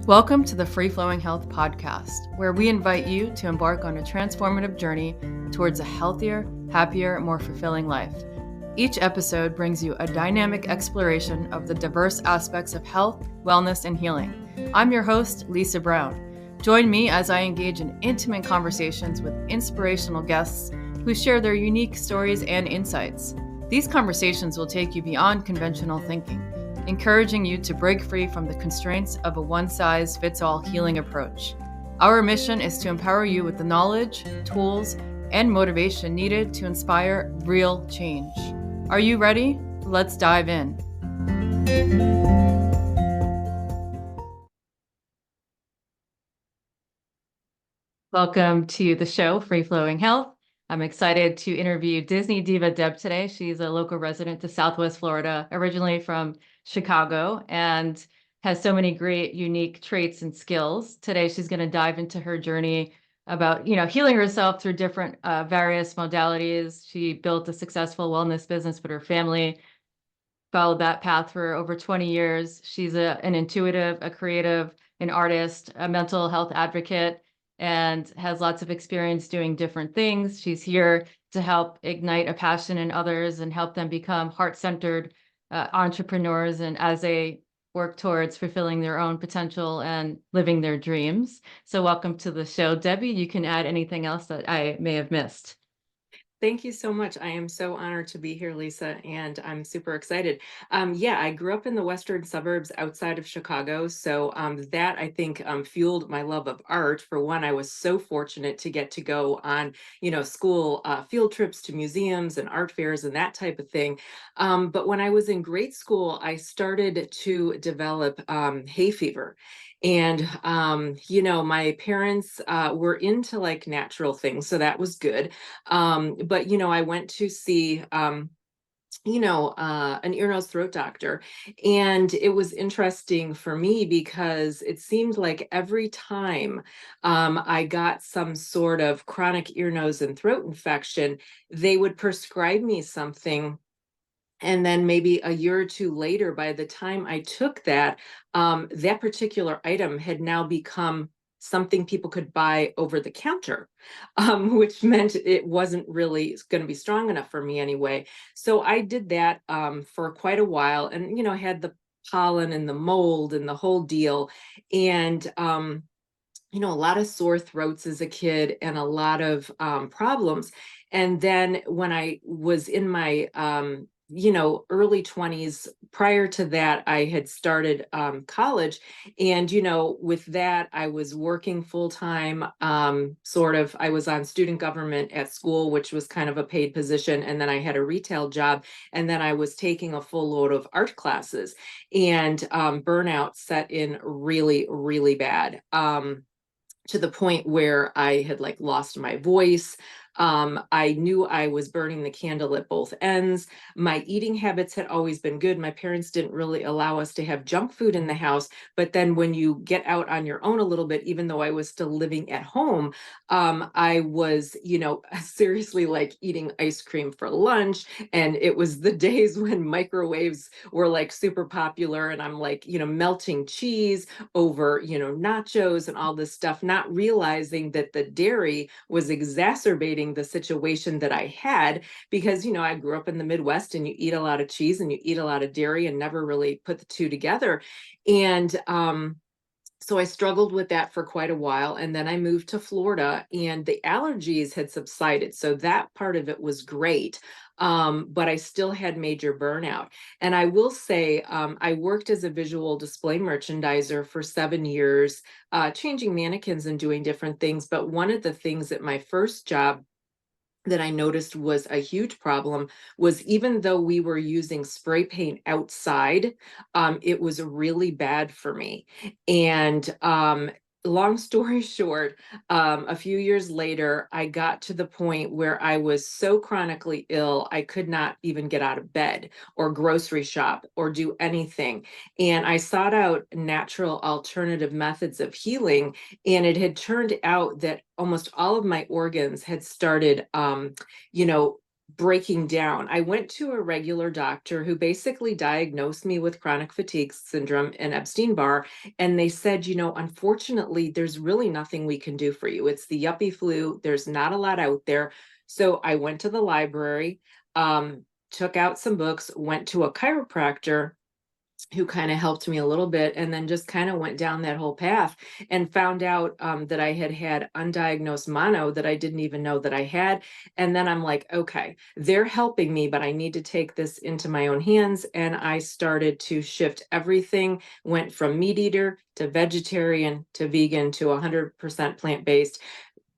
Welcome to the Free Flowing Health Podcast, where we invite you to embark on a transformative journey towards a healthier, happier, more fulfilling life. Each episode brings you a dynamic exploration of the diverse aspects of health, wellness, and healing. I'm your host, Lisa Brown. Join me as I engage in intimate conversations with inspirational guests who share their unique stories and insights. These conversations will take you beyond conventional thinking, encouraging you to break free from the constraints of a one-size-fits-all healing approach. Our mission is to empower you with the knowledge, tools, and motivation needed to inspire real change. Are you ready? Let's dive in. Welcome to the show, Free Flowing Health. I'm excited to interview Disney Diva Deb today. She's a local resident to Southwest Florida, originally from Chicago, and has so many great, unique traits and skills. Today, she's going to dive into her journey about, healing herself through different various modalities. She built a successful wellness business with her family, followed that path for over 20 years. She's an intuitive, a creative, an artist, a mental health advocate, and has lots of experience doing different things. She's here to help ignite a passion in others and help them become heart-centered entrepreneurs, and as they work towards fulfilling their own potential and living their dreams. So welcome to the show, Debbie. You can add anything else that I may have missed. Thank you so much. I am so honored to be here, Lisa, and I'm super excited. I grew up in the western suburbs outside of Chicago, so that I think fueled my love of art. For one, I was so fortunate to get to go on, school field trips to museums and art fairs and that type of thing. But when I was in grade school, I started to develop hay fever. And, my parents were into like natural things, so that was good. But I went to see an ear, nose, throat doctor. And it was interesting for me because it seemed like every time I got some sort of chronic ear, nose, and throat infection, they would prescribe me something. And then maybe a year or two later, by the time I took that, that particular item had now become something people could buy over the counter, which meant it wasn't really going to be strong enough for me anyway. So I did that for quite a while, and had the pollen and the mold and the whole deal, and a lot of sore throats as a kid and a lot of problems. And then when I was in my early 20s, prior to that, I had started college. And, with that, I was working full time, I was on student government at school, which was kind of a paid position. And then I had a retail job. And then I was taking a full load of art classes, and burnout set in really, really bad. To the point where I had like lost my voice. I knew I was burning the candle at both ends. My eating habits had always been good. My parents didn't really allow us to have junk food in the house. But then when you get out on your own a little bit, even though I was still living at home, I was, seriously like eating ice cream for lunch. And it was the days when microwaves were like super popular. And I'm like, melting cheese over, nachos and all this stuff, not realizing that the dairy was exacerbating the situation that I had because, I grew up in the Midwest, and you eat a lot of cheese and you eat a lot of dairy and never really put the two together. And, so I struggled with that for quite a while. And then I moved to Florida, and the allergies had subsided. So that part of it was great. But I still had major burnout. And I will say, I worked as a visual display merchandiser for 7 years, changing mannequins and doing different things. But one of the things at my first job that I noticed was a huge problem was, even though we were using spray paint outside, it was really bad for me. And long story short, a few years later, I got to the point where I was so chronically ill, I could not even get out of bed or grocery shop or do anything. And I sought out natural alternative methods of healing. And it had turned out that almost all of my organs had started, you know, breaking down. I went to a regular doctor who basically diagnosed me with chronic fatigue syndrome and Epstein-Barr. And they said, unfortunately, there's really nothing we can do for you. It's the yuppie flu. There's not a lot out there. So I went to the library, took out some books, went to a chiropractor who kind of helped me a little bit, and then just kind of went down that whole path and found out that I had undiagnosed mono that I didn't even know that I had. And then I'm like, okay, they're helping me, but I need to take this into my own hands. And I started to shift everything, went from meat eater to vegetarian to vegan to 100% plant-based.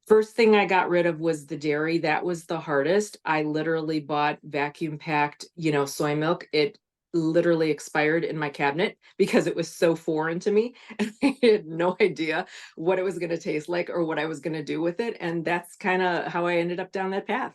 First thing I got rid of was the dairy. That was the hardest. I literally bought vacuum packed, soy milk. It literally expired in my cabinet because it was so foreign to me. And I had no idea what it was going to taste like or what I was going to do with it. And that's kind of how I ended up down that path.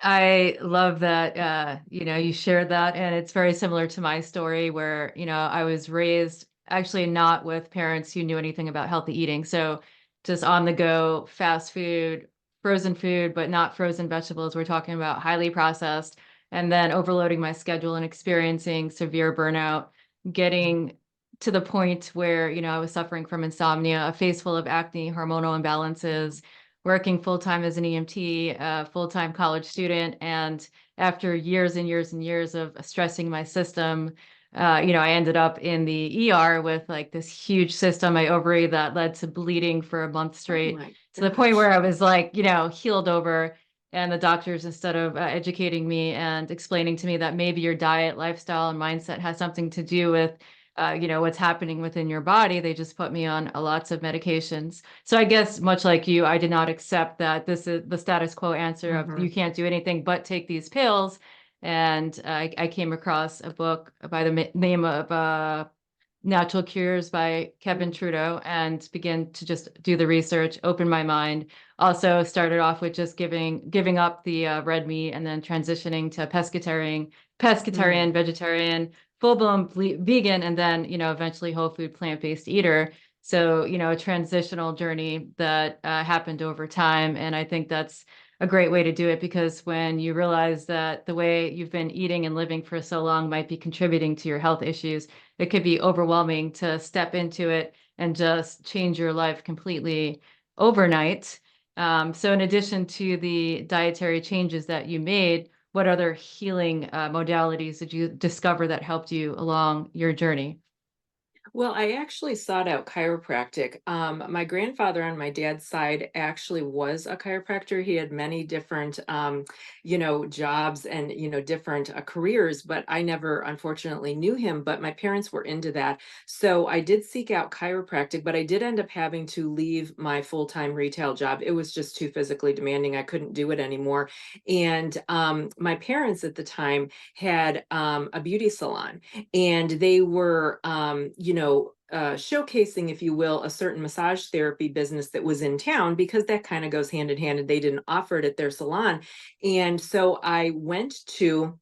I love that, you shared that. And it's very similar to my story where, I was raised actually not with parents who knew anything about healthy eating. So just on the go, fast food, but not frozen vegetables. We're talking about highly processed, and then overloading my schedule and experiencing severe burnout, getting to the point where, I was suffering from insomnia, a face full of acne, hormonal imbalances, working full time as an EMT, a full time college student. And after years and years and years of stressing my system, I ended up in the ER with like this huge cyst on my ovary that led to bleeding for a month Oh straight, my to the point where gosh. I was like, healed over. And the doctors, instead of educating me and explaining to me that maybe your diet, lifestyle, and mindset has something to do with what's happening within your body, they just put me on lots of medications. So I guess much like you, I did not accept that this is the status quo answer of Hmm. you can't do anything but take these pills. And I came across a book by the name of Natural Cures by Kevin Trudeau, and began to just do the research, open my mind. Also started off with just giving up the red meat, and then transitioning to pescatarian, vegetarian, full-blown vegan, and then, eventually whole food plant-based eater. So, a transitional journey that happened over time. And I think that's a great way to do it, because when you realize that the way you've been eating and living for so long might be contributing to your health issues, it could be overwhelming to step into it and just change your life completely overnight. So in addition to the dietary changes that you made, what other healing modalities did you discover that helped you along your journey? Well, I actually sought out chiropractic. My grandfather on my dad's side actually was a chiropractor. He had many different, jobs and, different careers, but I never, unfortunately, knew him. But my parents were into that. So I did seek out chiropractic, but I did end up having to leave my full-time retail job. It was just too physically demanding. I couldn't do it anymore. And my parents at the time had a beauty salon, and they were showcasing, if you will, a certain massage therapy business that was in town, because that kind of goes hand in hand, and they didn't offer it at their salon. And so I went to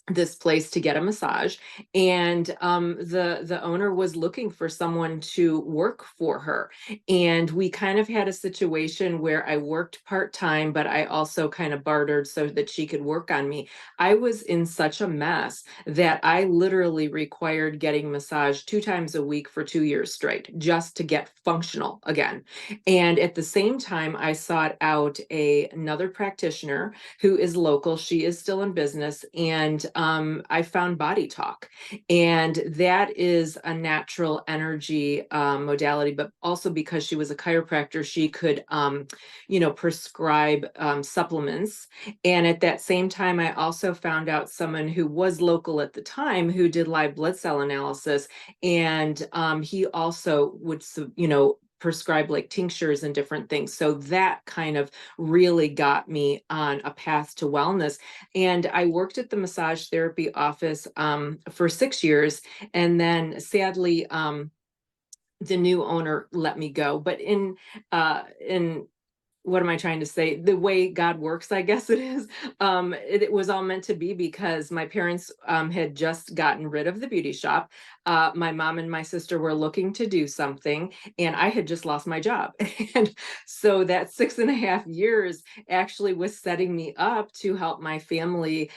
this place to get a massage, and the owner was looking for someone to work for her. And we kind of had a situation where I worked part-time, but I also kind of bartered so that she could work on me. I was in such a mess that I literally required getting massage 2 times a week for 2 years straight, just to get functional again. And at the same time, I sought out another practitioner who is local. She is still in business. And I found Body Talk. And that is a natural energy modality, but also because she was a chiropractor, she could, prescribe supplements. And at that same time, I also found out someone who was local at the time who did live blood cell analysis. And he also would, prescribe like tinctures and different things. So that kind of really got me on a path to wellness. And I worked at the massage therapy office for 6 years. And then sadly, the new owner let me go. But in what am I trying to say? The way God works, I guess it is. It was all meant to be because my parents had just gotten rid of the beauty shop. My mom and my sister were looking to do something, and I had just lost my job. And so that 6.5 years actually was setting me up to help my family,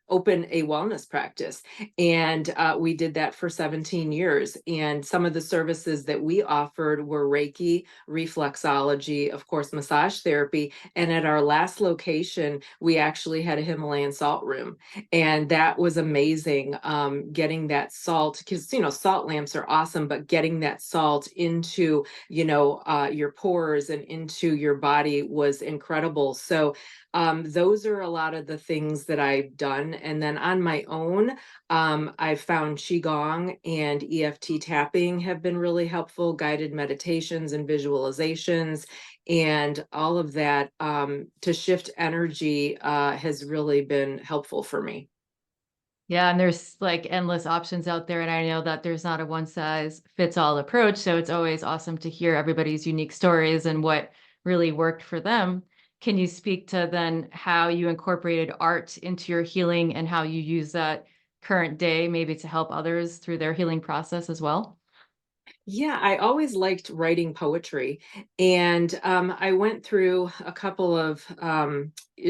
open a wellness practice. And we did that for 17 years. And some of the services that we offered were Reiki, reflexology, of course, massage therapy. And at our last location, we actually had a Himalayan salt room. And that was amazing, getting that salt, because, salt lamps are awesome, but getting that salt into, your pores and into your body was incredible. So those are a lot of the things that I've done. And then on my own, I've found Qigong and EFT tapping have been really helpful, guided meditations and visualizations, and all of that to shift energy has really been helpful for me. Yeah, and there's like endless options out there, and I know that there's not a one size fits all approach, so it's always awesome to hear everybody's unique stories and what really worked for them. Can you speak to then how you incorporated art into your healing and how you use that current day maybe to help others through their healing process as well? Yeah, I always liked writing poetry. And I went through a couple of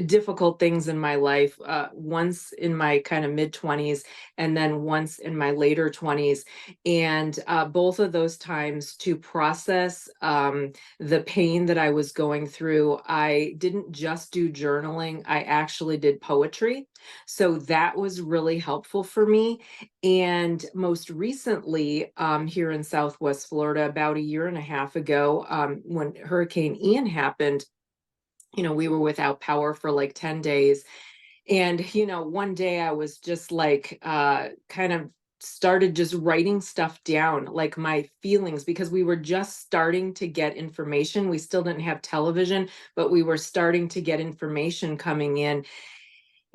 difficult things in my life, once in my kind of mid 20s, and then once in my later 20s. And both of those times, to process the pain that I was going through, I didn't just do journaling, I actually did poetry. So that was really helpful for me. And most recently, here in Southwest Florida, about a year and a half ago, when Hurricane Ian happened, we were without power for like 10 days. And, one day I was just like, kind of started just writing stuff down, like my feelings, because we were just starting to get information. We still didn't have television, but we were starting to get information coming in.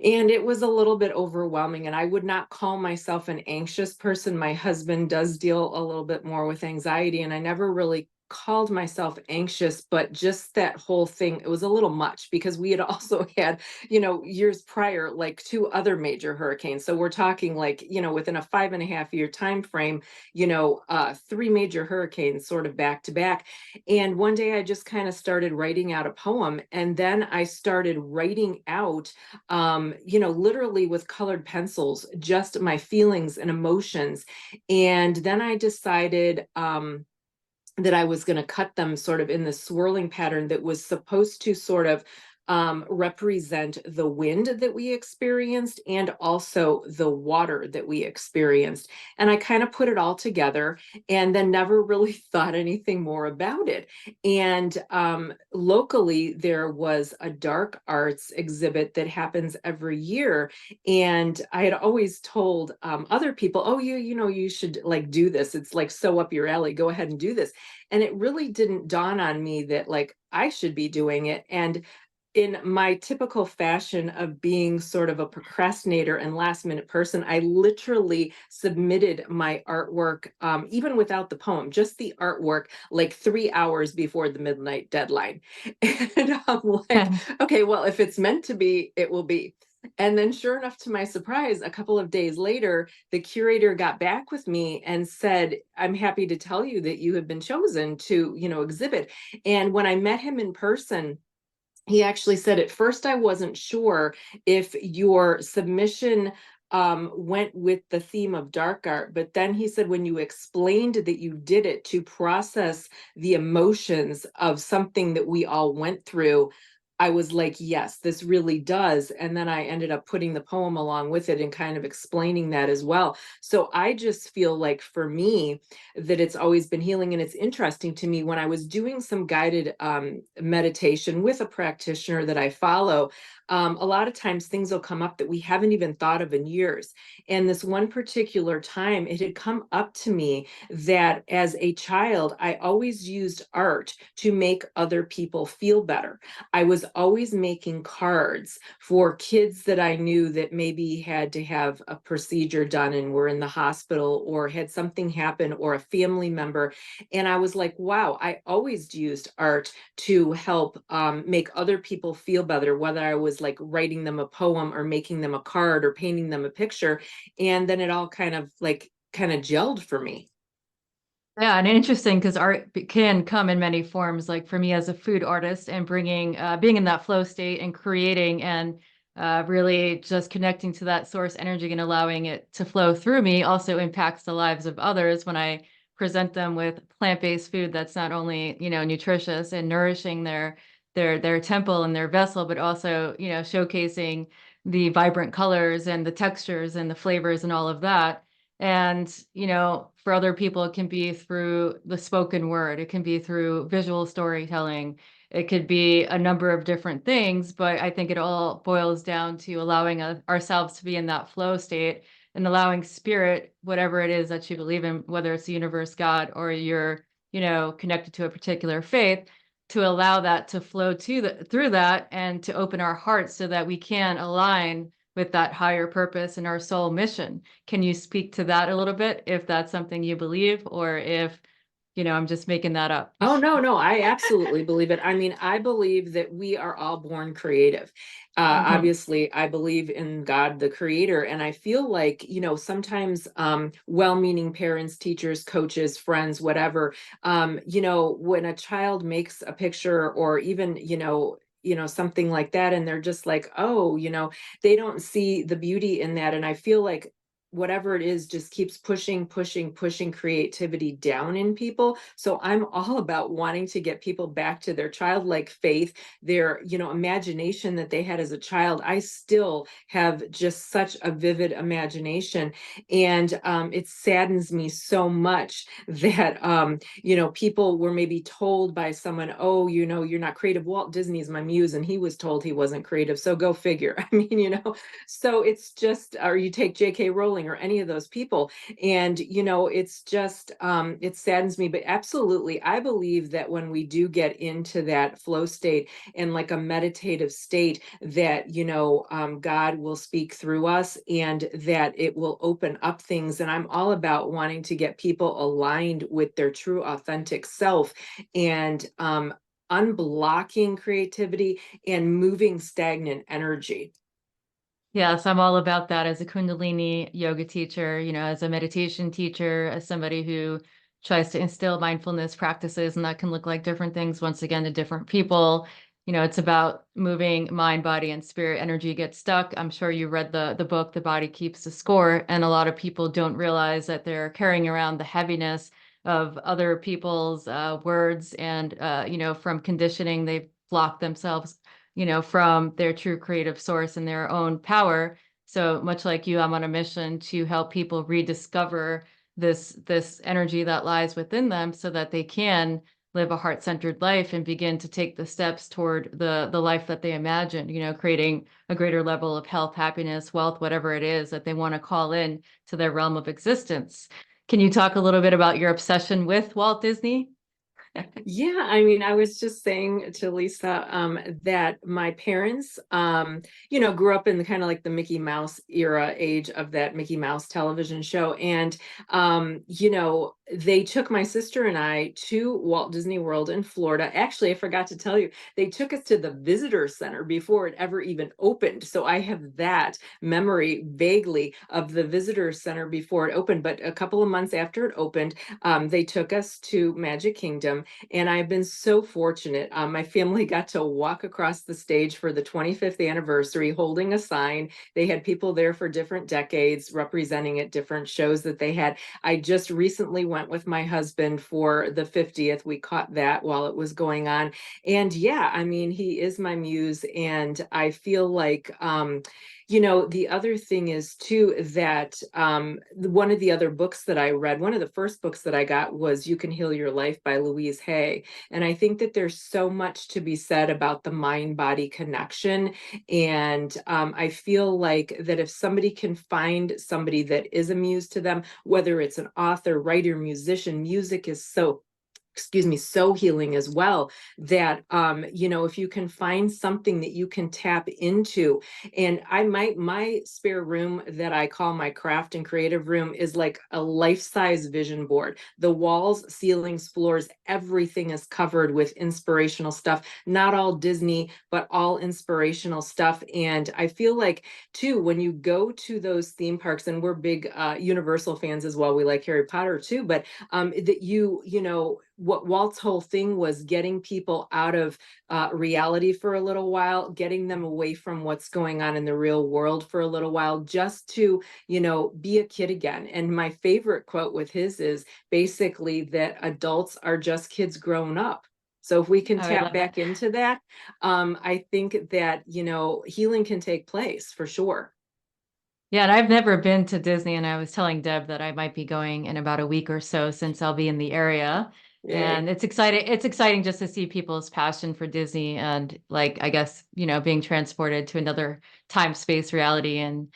And it was a little bit overwhelming, and I would not call myself an anxious person. My husband does deal a little bit more with anxiety, and I never really called myself anxious, but just that whole thing, it was a little much because we had also had, years prior, like two other major hurricanes. So we're talking like, within a 5.5 year time frame, three major hurricanes sort of back to back. And one day I just kind of started writing out a poem, and then I started writing out literally with colored pencils, just my feelings and emotions. And then I decided that I was going to cut them sort of in the swirling pattern that was supposed to sort of represent the wind that we experienced and also the water that we experienced. And I kind of put it all together and then never really thought anything more about it. And locally, there was a dark arts exhibit that happens every year. And I had always told other people, oh, you should like do this. It's like so up your alley. Go ahead and do this. And it really didn't dawn on me that like I should be doing it. And in my typical fashion of being sort of a procrastinator and last minute person, I literally submitted my artwork, even without the poem, just the artwork, like 3 hours before the midnight deadline. And I'm like, okay, well, if it's meant to be, it will be. And then, sure enough, to my surprise, a couple of days later, the curator got back with me and said, I'm happy to tell you that you have been chosen to, exhibit. And when I met him in person, he actually said, at first I wasn't sure if your submission went with the theme of dark art, but then he said when you explained that you did it to process the emotions of something that we all went through, I was like, yes, this really does. And then I ended up putting the poem along with it and kind of explaining that as well. So I just feel like for me, that it's always been healing. And it's interesting to me, when I was doing some guided meditation with a practitioner that I follow, a lot of times things will come up that we haven't even thought of in years. And this one particular time, it had come up to me that as a child, I always used art to make other people feel better. I was always making cards for kids that I knew that maybe had to have a procedure done and were in the hospital or had something happen, or a family member. And I was like, wow, I always used art to help make other people feel better, whether I was like writing them a poem or making them a card or painting them a picture. And then it all kind of gelled for me. Yeah, and interesting because art can come in many forms. Like for me as a food artist, and bringing, being in that flow state and creating, and really just connecting to that source energy and allowing it to flow through me also impacts the lives of others when I present them with plant-based food that's not only, nutritious and nourishing their temple and their vessel, but also, showcasing the vibrant colors and the textures and the flavors and all of that. And, for other people, it can be through the spoken word, it can be through visual storytelling, it could be a number of different things. But I think it all boils down to allowing ourselves to be in that flow state, and allowing spirit, whatever it is that you believe in, whether it's the universe, God, or you're, connected to a particular faith, to allow that to flow through that, and to open our hearts so that we can align with that higher purpose and our soul mission. Can you speak to that a little bit, if that's something you believe, or if, I'm just making that up? Oh, no, no, I absolutely believe it. I mean, I believe that we are all born creative. Mhm. Obviously, I believe in God, the creator. And I feel like, sometimes well-meaning parents, teachers, coaches, friends, whatever, when a child makes a picture, or even, something like that, and they're just like, oh, they don't see the beauty in that. And I feel like whatever it is just keeps pushing, pushing, pushing creativity down in people. So I'm all about wanting to get people back to their childlike faith, their, imagination that they had as a child. I still have just such a vivid imagination. And it saddens me so much that, people were maybe told by someone, oh, you're not creative. Walt Disney is my muse, and he was told he wasn't creative. So go figure. I mean, so it's just, or you take J.K. Rowling or any of those people, and it's just, it saddens me. But absolutely, I believe that when we do get into that flow state and like a meditative state, that God will speak through us, and that it will open up things. And I'm all about wanting to get people aligned with their true authentic self, and unblocking creativity and moving stagnant energy. Yes, I'm all about that as a Kundalini yoga teacher, as a meditation teacher, as somebody who tries to instill mindfulness practices, and that can look like different things once again to different people. It's about moving mind, body, and spirit. Energy gets stuck. I'm sure you read the book, The Body Keeps the Score, and a lot of people don't realize that they're carrying around the heaviness of other people's words, and from conditioning, they've blocked themselves, from their true creative source and their own power. So much like you, I'm on a mission to help people rediscover this energy that lies within them, so that they can live a heart-centered life and begin to take the steps toward the life that they imagine, creating a greater level of health, happiness, wealth, whatever it is that they want to call in to their realm of existence. Can you talk a little bit about your obsession with Walt Disney? Yeah, I mean, I was just saying to Lisa that my parents, grew up in the kind of like the Mickey Mouse era age of that Mickey Mouse television show. And, they took my sister and I to Walt Disney World in Florida. Actually, I forgot to tell you, they took us to the visitor center before it ever even opened. So I have that memory vaguely of the visitor center before it opened. But a couple of months after it opened, they took us to Magic Kingdom, and I've been so fortunate. My family got to walk across the stage for the 25th anniversary holding a sign. They had people there for different decades representing at different shows that they had. I just recently went with my husband for the 50th. We caught that while it was going on. And yeah, I mean, he is my muse. And I feel like, The other thing is too that one of the other books that I read, one of the first books that I got was You Can Heal Your Life by Louise Hay. And I think that there's so much to be said about the mind-body connection. And I feel like that if somebody can find somebody that is a muse to them, whether it's an author, writer, musician, music is so, excuse me, so healing as well, that if you can find something that you can tap into. And my spare room that I call my craft and creative room is like a life-size vision board. The walls, ceilings, floors, everything is covered with inspirational stuff, not all Disney, but all inspirational stuff. And I feel like too, when you go to those theme parks, and we're big Universal fans as well, we like Harry Potter too, but that what Walt's whole thing was getting people out of reality for a little while, getting them away from what's going on in the real world for a little while, just to, be a kid again. And my favorite quote with his is basically that adults are just kids grown up. So if we can Oh, I tap love that. back into that, I think that, healing can take place for sure. Yeah, and I've never been to Disney, and I was telling Deb that I might be going in about a week or so since I'll be in the area. Yay. And it's exciting. It's exciting just to see people's passion for Disney and like, I guess, being transported to another time space reality and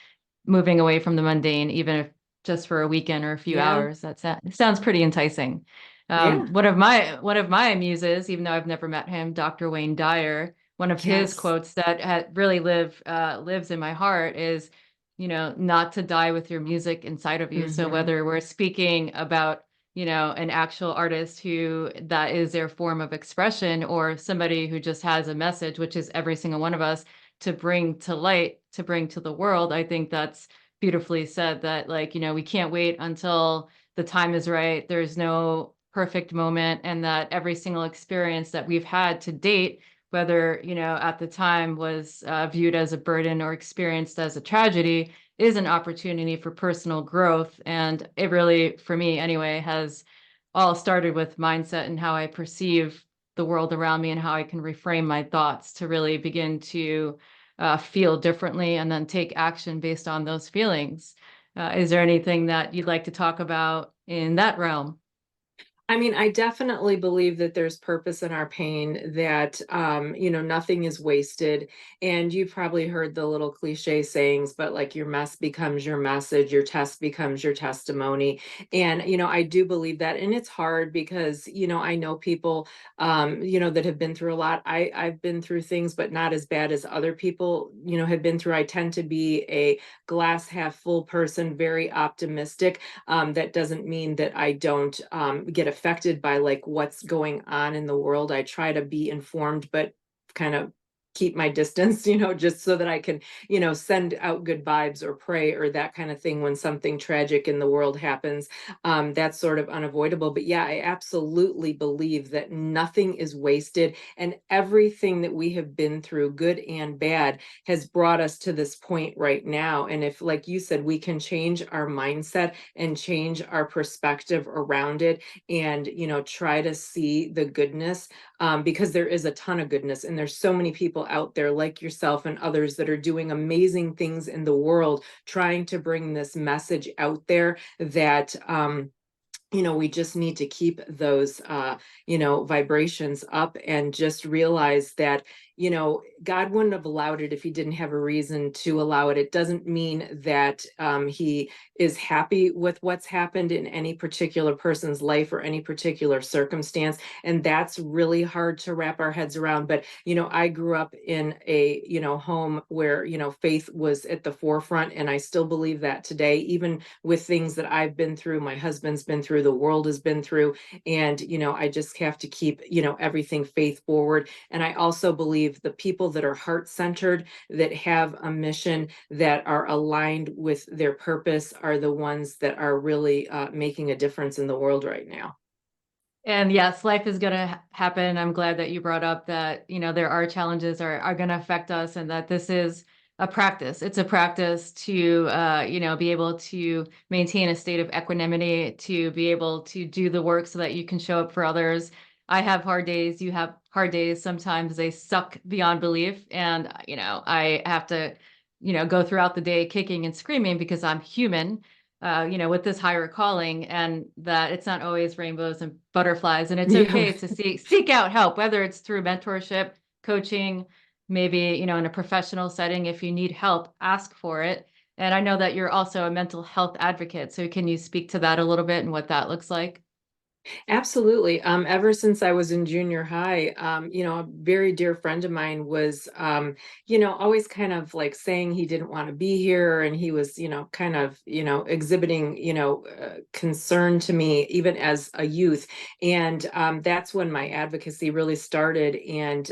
moving away from the mundane, even if just for a weekend or a few Yeah. hours. Sounds pretty enticing. Yeah. One of my muses, even though I've never met him, Dr. Wayne Dyer, one of his Yes. quotes that really lives in my heart is, not to die with your music inside of you. So Hmm. whether we're speaking about, an actual artist who that is their form of expression, or somebody who just has a message, which is every single one of us, to bring to light, to bring to the world, I think that's beautifully said, that like, we can't wait until the time is right. There's no perfect moment, and that every single experience that we've had to date, whether, at the time was viewed as a burden or experienced as a tragedy, is an opportunity for personal growth. And it really, for me anyway, has all started with mindset and how I perceive the world around me and how I can reframe my thoughts to really begin to feel differently and then take action based on those feelings. Is there anything that you'd like to talk about in that realm? I mean, I definitely believe that there's purpose in our pain, that, nothing is wasted. And you've probably heard the little cliche sayings, but like your mess becomes your message, your test becomes your testimony. And, I do believe that. And it's hard because, I know people, that have been through a lot. I've been through things, but not as bad as other people, have been through. I tend to be a glass half full person, very optimistic. That doesn't mean that I don't get affected by like what's going on in the world. I try to be informed, but kind of keep my distance, just so that I can, send out good vibes or pray or that kind of thing when something tragic in the world happens. That's sort of unavoidable. But yeah, I absolutely believe that nothing is wasted, and everything that we have been through, good and bad, has brought us to this point right now. And if, like you said, we can change our mindset and change our perspective around it, and try to see the goodness, because there is a ton of goodness, and there's so many people out there like yourself and others that are doing amazing things in the world, trying to bring this message out there, that we just need to keep those vibrations up, and just realize that God wouldn't have allowed it if he didn't have a reason to allow it. It doesn't mean that he is happy with what's happened in any particular person's life or any particular circumstance, and that's really hard to wrap our heads around. But I grew up in a home where faith was at the forefront, and I still believe that today, even with things that I've been through, my husband's been through, the world has been through. And I just have to keep everything faith forward. And I also believe the people that are heart-centered, that have a mission, that are aligned with their purpose, are the ones that are really making a difference in the world right now. And yes, life is going to happen. I'm glad that you brought up that, there are challenges are going to affect us, and that this is a practice. It's a practice to, be able to maintain a state of equanimity, to be able to do the work so that you can show up for others. I have hard days. You have hard days. Sometimes they suck beyond belief. And, I have to go throughout the day kicking and screaming because I'm human, with this higher calling, and that it's not always rainbows and butterflies. And it's Yeah. okay to seek out help, whether it's through mentorship, coaching, maybe, in a professional setting. If you need help, ask for it. And I know that you're also a mental health advocate. So can you speak to that a little bit and what that looks like? Absolutely. Ever since I was in junior high, a very dear friend of mine was, always kind of like saying he didn't want to be here. And he was, kind of, exhibiting, concern to me even as a youth. And that's when my advocacy really started. And,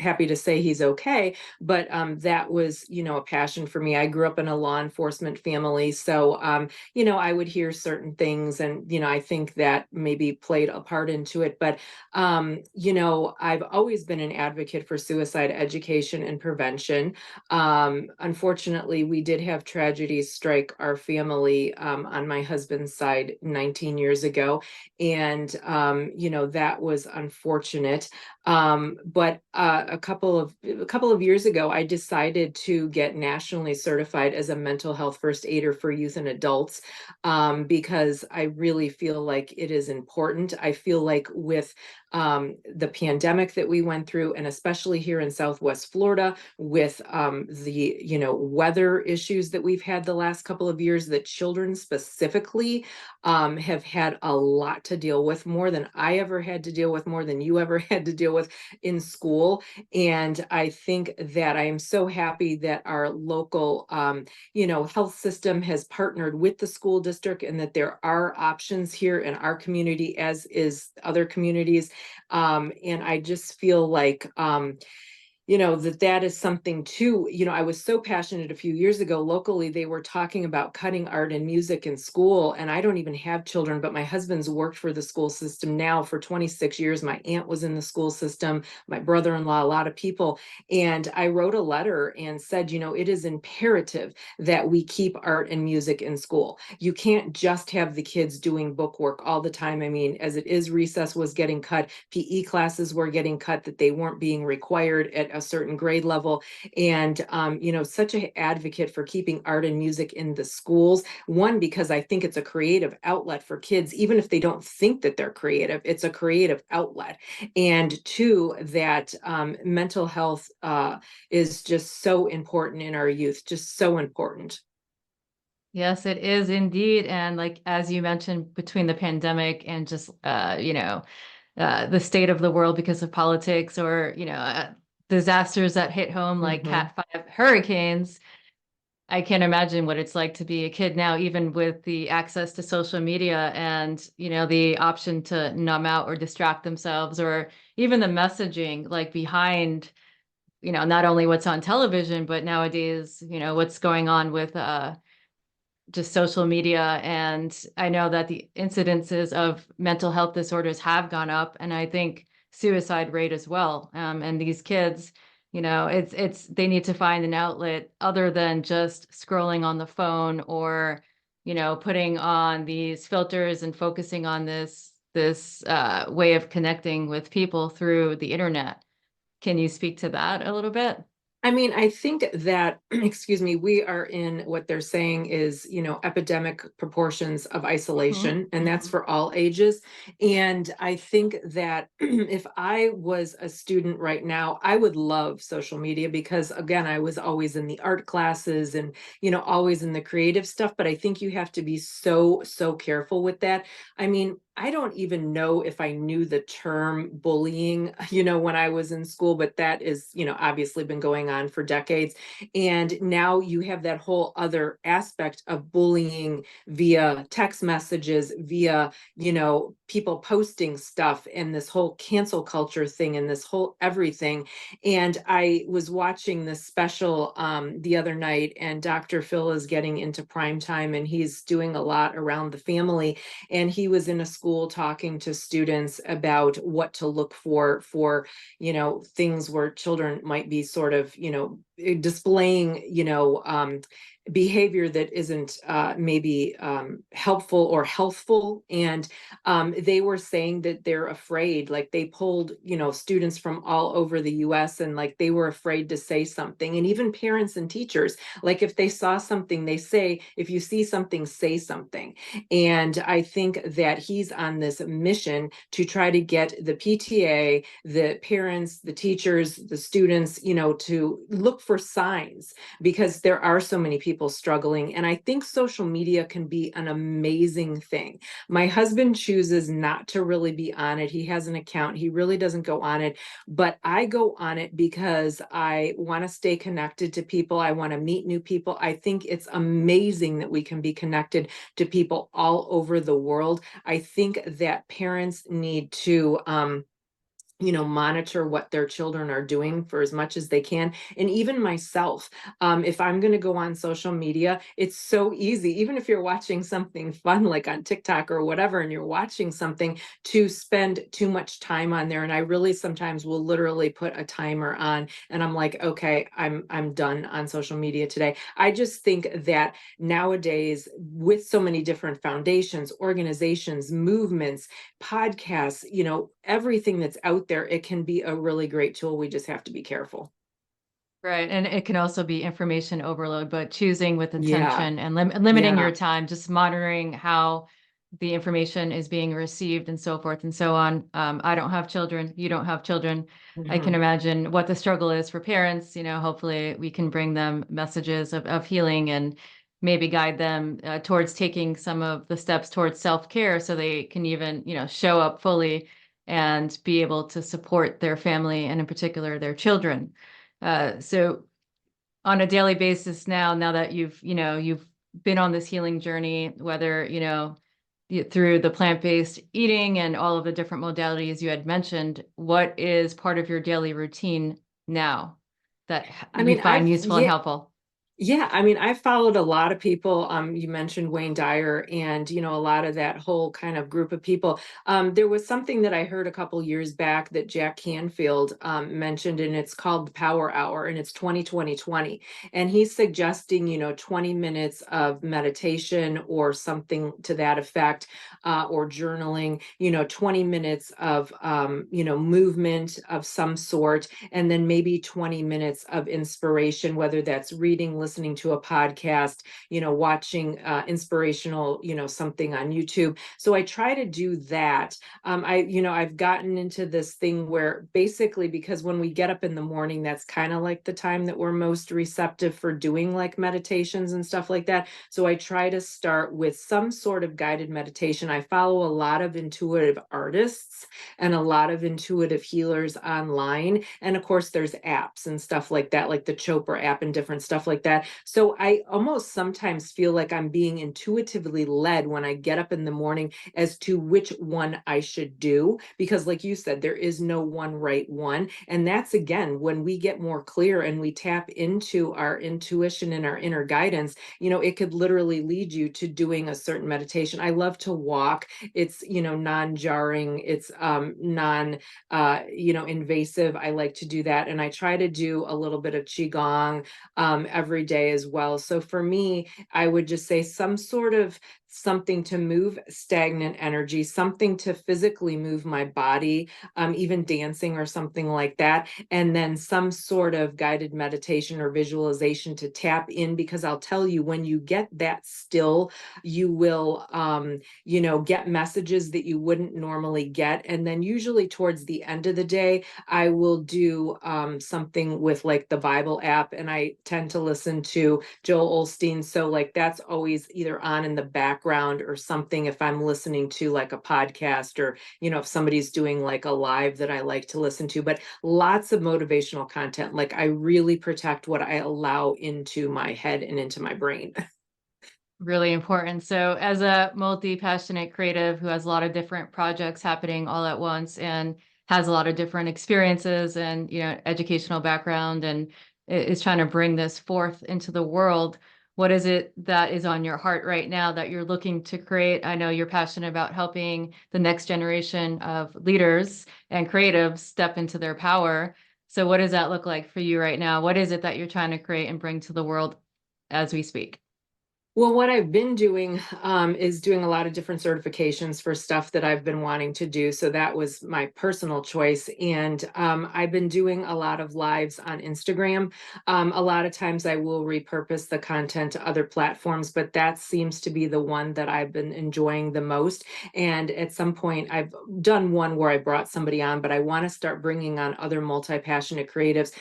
happy to say he's okay. But that was, a passion for me. I grew up in a law enforcement family. So, I would hear certain things, and, I think that maybe played a part into it. But, I've always been an advocate for suicide education and prevention. Unfortunately, we did have tragedies strike our family, on my husband's side 19 years ago. And, that was unfortunate. But a couple of years ago, I decided to get nationally certified as a mental health first aider for youth and adults, because I really feel like it is important. I feel like with the pandemic that we went through, and especially here in Southwest Florida, with the weather issues that we've had the last couple of years, that children specifically have had a lot to deal with, more than I ever had to deal with, more than you ever had to deal with in school. And I think that I am so happy that our local health system has partnered with the school district, and that there are options here in our community, as is other communities. And I just feel like, that is something too. I was so passionate a few years ago. Locally, they were talking about cutting art and music in school. And I don't even have children, but my husband's worked for the school system now for 26 years. My aunt was in the school system, my brother-in-law, a lot of people. And I wrote a letter and said, it is imperative that we keep art and music in school. You can't just have the kids doing book work all the time. I mean, as it is, recess was getting cut, PE classes were getting cut, that they weren't being required at a certain grade level. And, such an advocate for keeping art and music in the schools. One, because I think it's a creative outlet for kids, even if they don't think that they're creative, it's a creative outlet. And two, that mental health is just so important in our youth, just so important. Yes, it is indeed. And like, as you mentioned, between the pandemic and just, the state of the world because of politics, or, disasters that hit home like Mhm. Cat 5 hurricanes, I can't imagine what it's like to be a kid now, even with the access to social media and, the option to numb out or distract themselves, or even the messaging like behind, not only what's on television, but nowadays, what's going on with just social media. And I know that the incidences of mental health disorders have gone up, and I think suicide rate as well. And these kids, it's they need to find an outlet other than just scrolling on the phone, or, putting on these filters and focusing on this way of connecting with people through the internet. Can you speak to that a little bit? I mean, I think that, excuse me, we are in what they're saying is, epidemic proportions of Mhm, isolation, and that's mhm. for all ages. And I think that if I was a student right now, I would love social media, because, again, I was always in the art classes and, always in the creative stuff. But I think you have to be so, so careful with that. I mean, I don't even know if I knew the term bullying, when I was in school, but that is, obviously been going on for decades. And now you have that whole other aspect of bullying via text messages, via, people posting stuff, and this whole cancel culture thing, and this whole everything. And I was watching this special the other night, and Dr. Phil is getting into prime time, and he's doing a lot around the family. And he was in a school talking to students about what to look for things where children might be sort of displaying behavior that isn't maybe helpful or healthful. And they were saying that they're afraid, like they pulled, students from all over the US, and like they were afraid to say something. And even parents and teachers, like if they saw something, they say, if you see something, say something. And I think that he's on this mission to try to get the PTA, the parents, the teachers, the students, to look for signs, because there are so many people struggling. And I think social media can be an amazing thing. My husband chooses not to really be on it. He has an account. He really doesn't go on it, but I go on it because I want to stay connected to people. I want to meet new people. I think it's amazing that we can be connected to people all over the world. I think that parents need to monitor what their children are doing for as much as they can. And even myself, if I'm going to go on social media, it's so easy, even if you're watching something fun, like on TikTok or whatever, and you're watching something, to spend too much time on there. And I really sometimes will literally put a timer on, and I'm like, okay, I'm done on social media today. I just think that nowadays, with so many different foundations, organizations, movements, podcasts, everything that's out there, it can be a really great tool. We just have to be careful. Right. And it can also be information overload, but choosing with Yeah, intention and limiting yeah. your time, just monitoring how the information is being received and so forth and so on. I don't have children. You don't have children. I can Mhm. imagine what the struggle is for parents. Hopefully we can bring them messages of healing and maybe guide them towards taking some of the steps towards self-care so they can even, show up fully and be able to support their family and in particular their children. So on a daily basis now that you've been on this healing journey, whether, through the plant-based eating and all of the different modalities you had mentioned, what is part of your daily routine now that I you mean, find I've useful and yeah, helpful? Yeah, I mean, I followed a lot of people. You mentioned Wayne Dyer, and a lot of that whole kind of group of people. There was something that I heard a couple years back that Jack Canfield mentioned, and it's called the Power Hour, and it's 20 20 20. And he's suggesting, 20 minutes of meditation or something to that effect, or journaling, 20 minutes of movement of some sort, and then maybe 20 minutes of inspiration, whether that's reading, listening to a podcast, watching inspirational, something on YouTube. So I try to do that. I've gotten into this thing where basically, because when we get up in the morning, that's kind of like the time that we're most receptive for doing like meditations and stuff like that. So I try to start with some sort of guided meditation. I follow a lot of intuitive artists and a lot of intuitive healers online. And of course, there's apps and stuff like that, like the Chopra app and different stuff like that. So I almost sometimes feel like I'm being intuitively led when I get up in the morning as to which one I should do. Because, like you said, there is no one right one. And that's again, when we get more clear and we tap into our intuition and our inner guidance, it could literally lead you to doing a certain meditation. I love to walk. It's, non-jarring. It's non invasive. I like to do that. And I try to do a little bit of Qigong every day as well. So for me, I would just say some sort of something to move stagnant energy, something to physically move my body, even dancing or something like that. And then some sort of guided meditation or visualization to tap in, because I'll tell you, when you get that still, you will, get messages that you wouldn't normally get. And then usually towards the end of the day, I will do something with like the Bible app, and I tend to listen to Joel Osteen. So like that's always either on in the background or something if I'm listening to like a podcast, or, if somebody's doing like a live that I like to listen to. But lots of motivational content. Like I really protect what I allow into my head and into my brain. Really important. So as a multi-passionate creative who has a lot of different projects happening all at once and has a lot of different experiences and, educational background and is trying to bring this forth into the world, what is it that is on your heart right now that you're looking to create? I know you're passionate about helping the next generation of leaders and creatives step into their power. So what does that look like for you right now? What is it that you're trying to create and bring to the world as we speak? Well, what I've been doing is doing a lot of different certifications for stuff that I've been wanting to do. So that was my personal choice. And I've been doing a lot of lives on Instagram. A lot of times I will repurpose the content to other platforms, but that seems to be the one that I've been enjoying the most. And at some point, I've done one where I brought somebody on, but I want to start bringing on other multi-passionate creatives,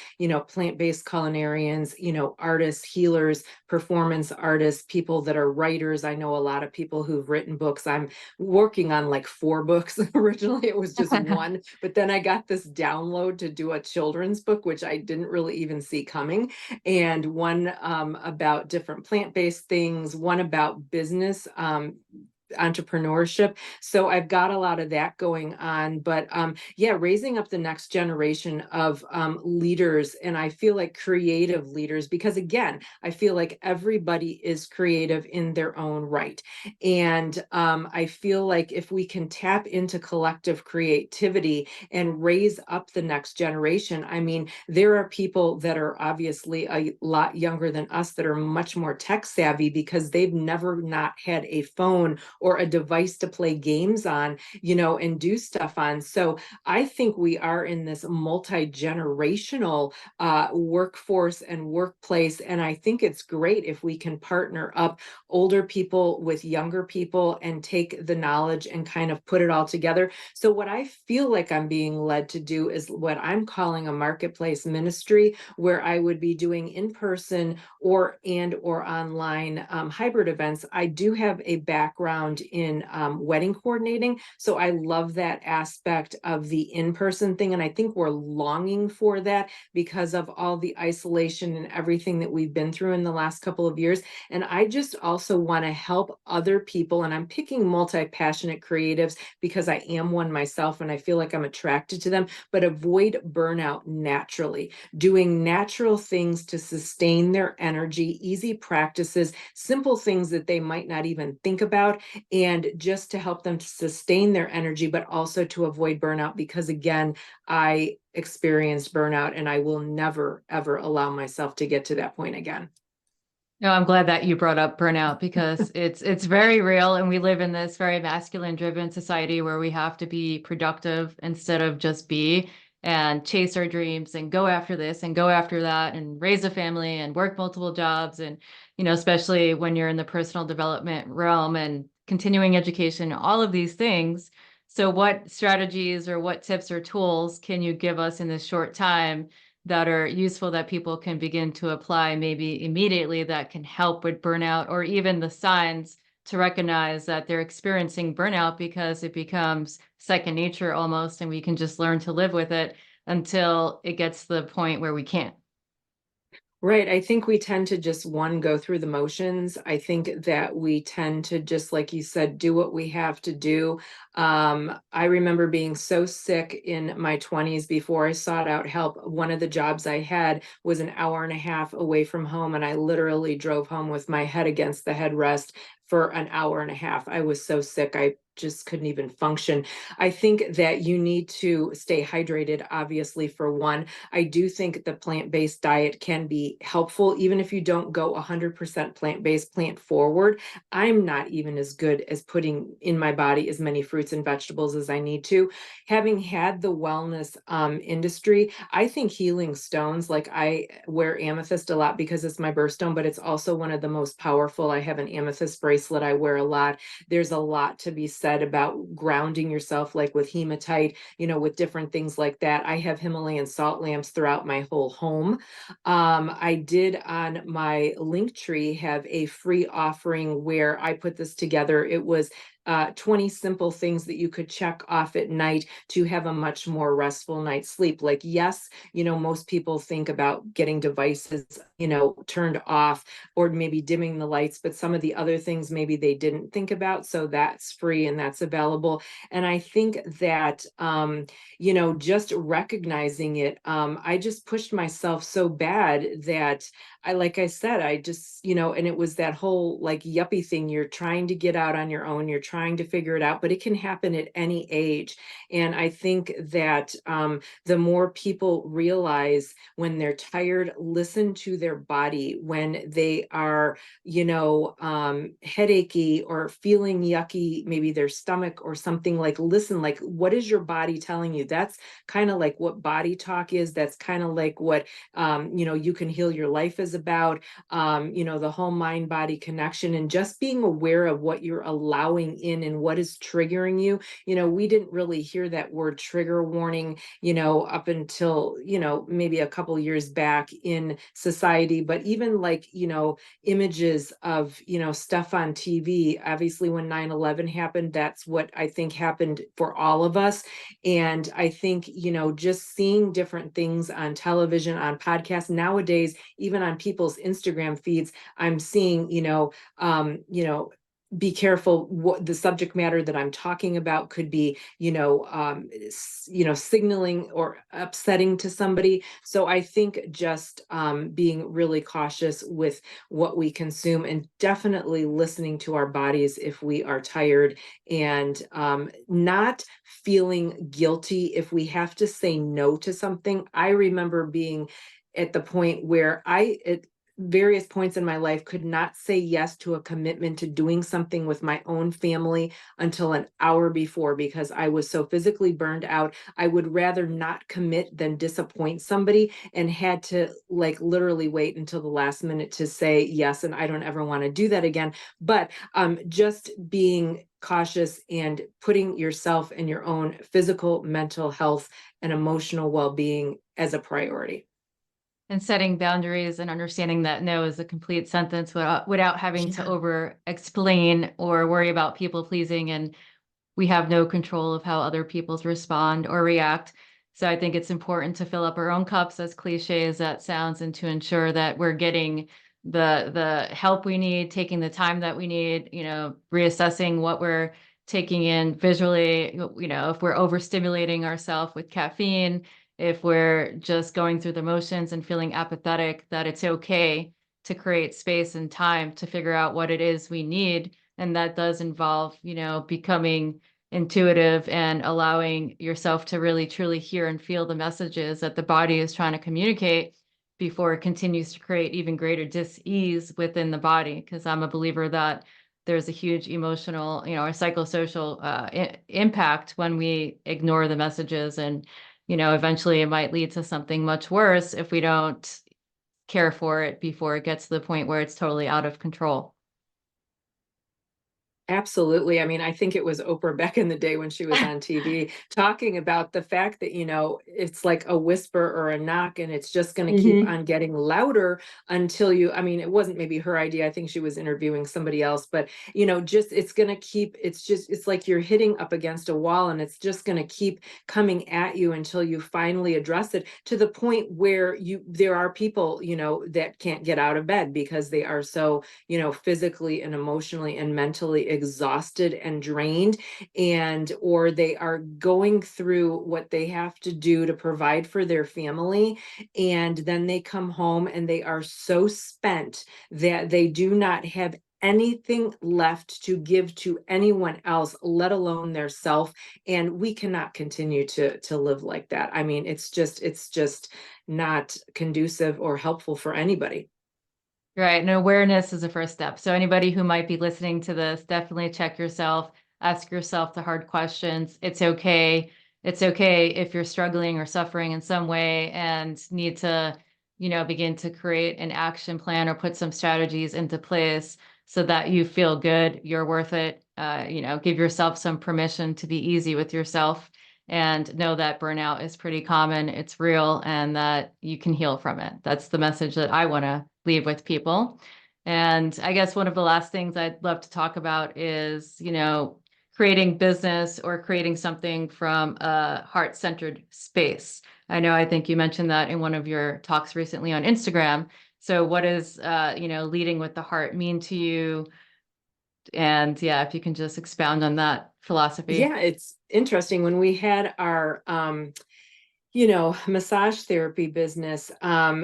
plant-based culinarians, artists, healers, performance artists, people that are writers. I know a lot of people who've written books. I'm working on like 4 books. Originally, it was just one, but then I got this download to do a children's book, which I didn't really even see coming. And one about different plant-based things, one about business. Entrepreneurship. So I've got a lot of that going on, but yeah, raising up the next generation of leaders, and I feel like creative leaders, because again, I feel like everybody is creative in their own right. And I feel like if we can tap into collective creativity and raise up the next generation, I mean, there are people that are obviously a lot younger than us that are much more tech savvy because they've never not had a phone or a device to play games on, and do stuff on. So I think we are in this multi-generational workforce and workplace. And I think it's great if we can partner up older people with younger people and take the knowledge and kind of put it all together. So what I feel like I'm being led to do is what I'm calling a marketplace ministry, where I would be doing in-person or online hybrid events. I do have a background in wedding coordinating, so I love that aspect of the in-person thing, and I think we're longing for that because of all the isolation and everything that we've been through in the last couple of years. And I just also want to help other people, and I'm picking multi-passionate creatives because I am one myself and I feel like I'm attracted to them, but avoid burnout naturally, doing natural things to sustain their energy, easy practices, simple things that they might not even think about, and just to help them to sustain their energy, but also to avoid burnout. Because again, I experienced burnout and I will never, ever allow myself to get to that point again. No, I'm glad that you brought up burnout because it's very real, and we live in this very masculine driven society where we have to be productive instead of just be, and chase our dreams and go after this and go after that and raise a family and work multiple jobs, and especially when you're in the personal development realm and continuing education, all of these things. So what strategies or what tips or tools can you give us in this short time that are useful that people can begin to apply maybe immediately that can help with burnout, or even the signs to recognize that they're experiencing burnout, because it becomes second nature almost, and we can just learn to live with it until it gets to the point where we can't. Right. I think we tend to just go through the motions. I think that we tend to just, like you said, do what we have to do. I remember being so sick in my 20s before I sought out help. One of the jobs I had was an hour and a half away from home, and I literally drove home with my head against the headrest for an hour and a half. I was so sick. I just couldn't even function. I think that you need to stay hydrated, obviously, for one. I do think the plant-based diet can be helpful, even if you don't go 100% plant-based, plant forward. I'm not even as good as putting in my body as many fruits and vegetables as I need to. Having had the wellness industry, I think healing stones, like I wear amethyst a lot because it's my birthstone, but it's also one of the most powerful. I have an amethyst bracelet I wear a lot. There's a lot to be said about grounding yourself, like with hematite, with different things like that. I have Himalayan salt lamps throughout my whole home. I did on my link tree have a free offering where I put this together. It was 20 simple things that you could check off at night to have a much more restful night's sleep. Like, yes, most people think about getting devices, turned off or maybe dimming the lights, but some of the other things maybe they didn't think about. So that's free and that's available. And I think that, just recognizing it, I just pushed myself so bad that like I said, I just, and it was that whole like yuppie thing. You're trying to get out on your own. You're trying to figure it out, but it can happen at any age. And I think that the more people realize when they're tired, listen to their body. When they are, headachy or feeling yucky, maybe their stomach or something, like listen, like what is your body telling you? That's kind of like what body talk is. That's kind of like what, You Can Heal Your Life is about, the whole mind body connection, and just being aware of what you're allowing in and what is triggering you. We didn't really hear that word trigger warning, up until, maybe a couple years back in society. But even like, images of, stuff on TV, obviously when 9/11 happened, that's what I think happened for all of us. And I think, just seeing different things on television, on podcasts nowadays, even on people's Instagram feeds, I'm seeing, be careful what the subject matter that I'm talking about could be, signaling or upsetting to somebody. So I think just being really cautious with what we consume, and definitely listening to our bodies if we are tired, and not feeling guilty if we have to say no to something. I remember being at the point where at various points in my life, could not say yes to a commitment to doing something with my own family until an hour before, because I was so physically burned out. I would rather not commit than disappoint somebody, and had to like literally wait until the last minute to say yes. And I don't ever want to do that again. But just being cautious and putting yourself and your own physical, mental health, and emotional well-being as a priority. And setting boundaries and understanding that no is a complete sentence without having to Yeah. over explain or worry about people pleasing. And we have no control of how other people's respond or react. So I think it's important to fill up our own cups, as cliche as that sounds, and to ensure that we're getting the help we need, taking the time that we need, reassessing what we're taking in visually, if we're overstimulating ourselves with caffeine, if we're just going through the motions and feeling apathetic, that it's okay to create space and time to figure out what it is we need. And that does involve, becoming intuitive and allowing yourself to really truly hear and feel the messages that the body is trying to communicate before it continues to create even greater dis-ease within the body. Because I'm a believer that there's a huge emotional, or psychosocial impact when we ignore the messages. And, eventually it might lead to something much worse if we don't care for it before it gets to the point where it's totally out of control. Absolutely. I mean, I think it was Oprah back in the day when she was on TV talking about the fact that, it's like a whisper or a knock, and it's just going to keep Hmm. on getting louder until I mean, it wasn't maybe her idea. I think she was interviewing somebody else, but, just it's going to keep, it's like you're hitting up against a wall, and it's just going to keep coming at you until you finally address it, to the point where there are people, that can't get out of bed because they are so, physically and emotionally and mentally exhausted and drained, and or they are going through what they have to do to provide for their family, and then they come home and they are so spent that they do not have anything left to give to anyone else, let alone their self. And we cannot continue to live like that. I mean, it's just not conducive or helpful for anybody. Right. And awareness is the first step. So anybody who might be listening to this, definitely check yourself, ask yourself the hard questions. It's okay. It's okay if you're struggling or suffering in some way and need to, begin to create an action plan or put some strategies into place so that you feel good, you're worth it. Give yourself some permission to be easy with yourself and know that burnout is pretty common, it's real, and that you can heal from it. That's the message that I want to leave with people. And I guess one of the last things I'd love to talk about is, creating business or creating something from a heart-centered space. I think you mentioned that in one of your talks recently on Instagram. So what does, leading with the heart mean to you? And yeah, if you can just expound on that philosophy. Yeah, it's interesting. When we had our Massage therapy business,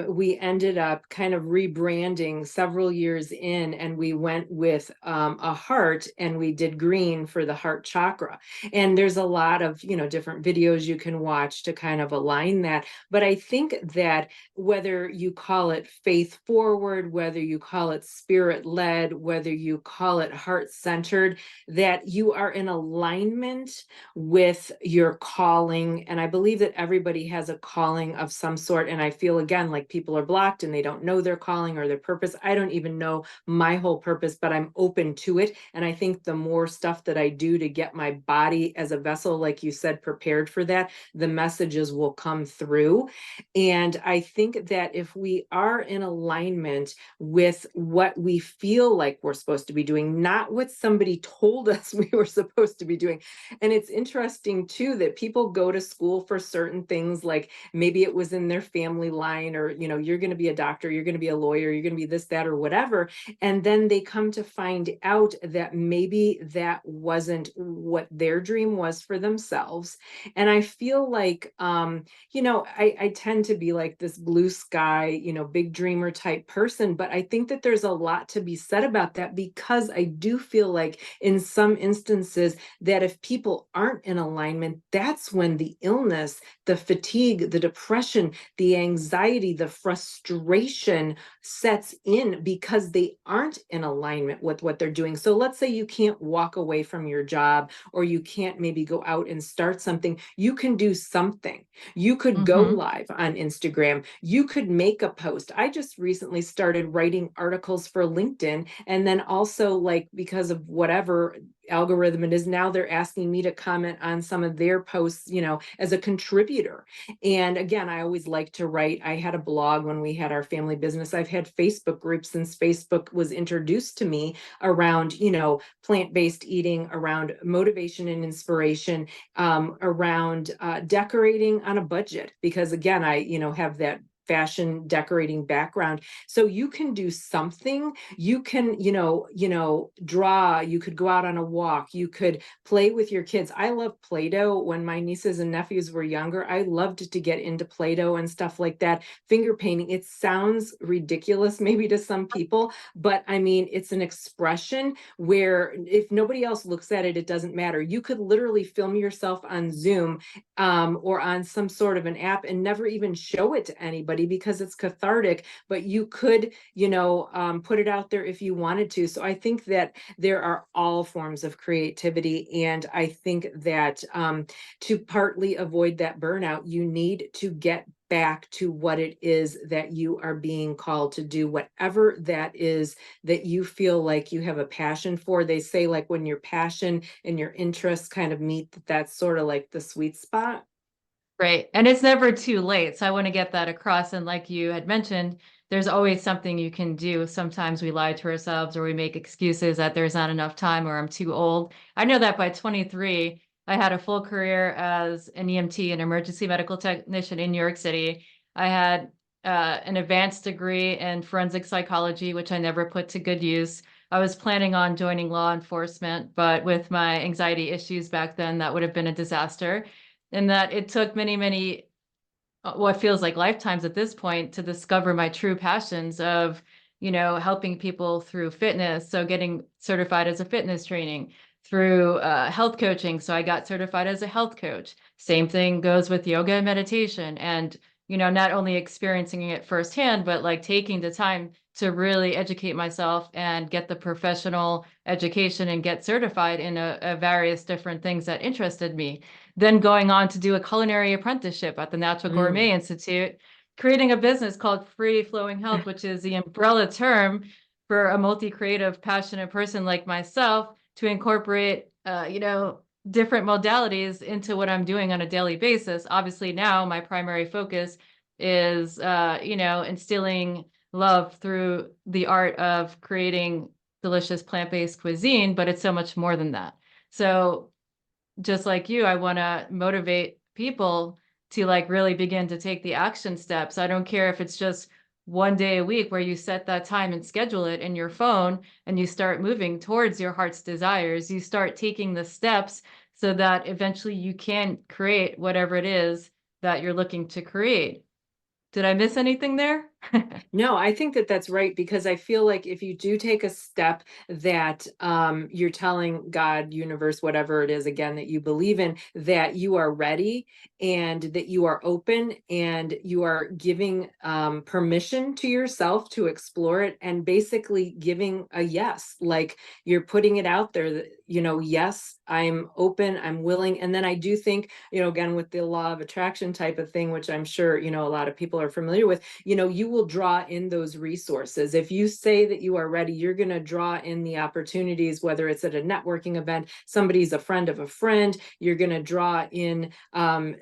we ended up kind of rebranding several years in, and we went with a heart, and we did green for the heart chakra. And there's a lot of, different videos you can watch to kind of align that. But I think that whether you call it faith forward, whether you call it spirit led, whether you call it heart centered, that you are in alignment with your calling. And I believe that everybody has a calling of some sort. And I feel, again, like people are blocked and they don't know their calling or their purpose. I don't even know my whole purpose, but I'm open to it. And I think the more stuff that I do to get my body as a vessel, like you said, prepared for that, the messages will come through. And I think that if we are in alignment with what we feel like we're supposed to be doing, not what somebody told us we were supposed to be doing. And it's interesting too that people go to school for certain things, like maybe it was in their family line, or, you're going to be a doctor, you're going to be a lawyer, you're going to be this, that, or whatever. And then they come to find out that maybe that wasn't what their dream was for themselves. And I feel like, I tend to be like this blue sky, big dreamer type person, but I think that there's a lot to be said about that, because I do feel like in some instances that if people aren't in alignment, that's when the illness, the fatigue, the depression, the anxiety, the frustration sets in, because they aren't in alignment with what they're doing. So let's say you can't walk away from your job, or you can't maybe go out and start something. You can do something. You could go Mm-hmm. live on Instagram. You could make a post. I just recently started writing articles for LinkedIn. And then also, like, because of whatever algorithm it is now, they're asking me to comment on some of their posts, as a contributor. And again, I always like to write. I had a blog when we had our family business. I've had Facebook groups since Facebook was introduced to me, around, plant-based eating, around motivation and inspiration, around decorating on a budget, because again, I, have that fashion decorating background. So you can do something. You can, draw. You could go out on a walk. You could play with your kids. I love Play-Doh. When my nieces and nephews were younger, I loved to get into Play-Doh and stuff like that. Finger painting. It sounds ridiculous maybe to some people, but I mean, it's an expression where if nobody else looks at it, it doesn't matter. You could literally film yourself on Zoom, or on some sort of an app, and never even show it to anybody, because it's cathartic. But you could, put it out there if you wanted to. So I think that there are all forms of creativity. And I think that to partly avoid that burnout, you need to get back to what it is that you are being called to do, whatever that is that you feel like you have a passion for. They say, like, when your passion and your interests kind of meet, that's sort of like the sweet spot. Right. And it's never too late. So I want to get that across. And like you had mentioned, there's always something you can do. Sometimes we lie to ourselves, or we make excuses that there's not enough time, or I'm too old. I know that by 23, I had a full career as an EMT, an emergency medical technician in New York City. I had an advanced degree in forensic psychology, which I never put to good use. I was planning on joining law enforcement, but with my anxiety issues back then, that would have been a disaster. And that it took many, many, what feels like lifetimes at this point, to discover my true passions of, helping people through fitness. So getting certified as a fitness training, through health coaching. So I got certified as a health coach. Same thing goes with yoga and meditation. And, not only experiencing it firsthand, but like taking the time to really educate myself and get the professional education and get certified in a various different things that interested me. Then going on to do a culinary apprenticeship at the Natural Mm. Gourmet Institute, creating a business called Free Flowing Health, which is the umbrella term for a multi-creative, passionate person like myself to incorporate, different modalities into what I'm doing on a daily basis. Obviously, now my primary focus is, instilling love through the art of creating delicious plant-based cuisine, but it's so much more than that. So just like you, I want to motivate people to like really begin to take the action steps. I don't care if it's just one day a week where you set that time and schedule it in your phone, and you start moving towards your heart's desires. You start taking the steps so that eventually you can create whatever it is that you're looking to create. Did I miss anything there? No, I think that that's right, because I feel like if you do take a step that you're telling God, universe, whatever it is, again, that you believe in, that you are ready and that you are open and you are giving permission to yourself to explore it, and basically giving a yes, like you're putting it out there that, yes, I'm open, I'm willing. And then I do think, again, with the law of attraction type of thing, which I'm sure, a lot of people are familiar with, you will draw in those resources. If you say that you are ready, you're going to draw in the opportunities, whether it's at a networking event, somebody's a friend of a friend, you're going to draw in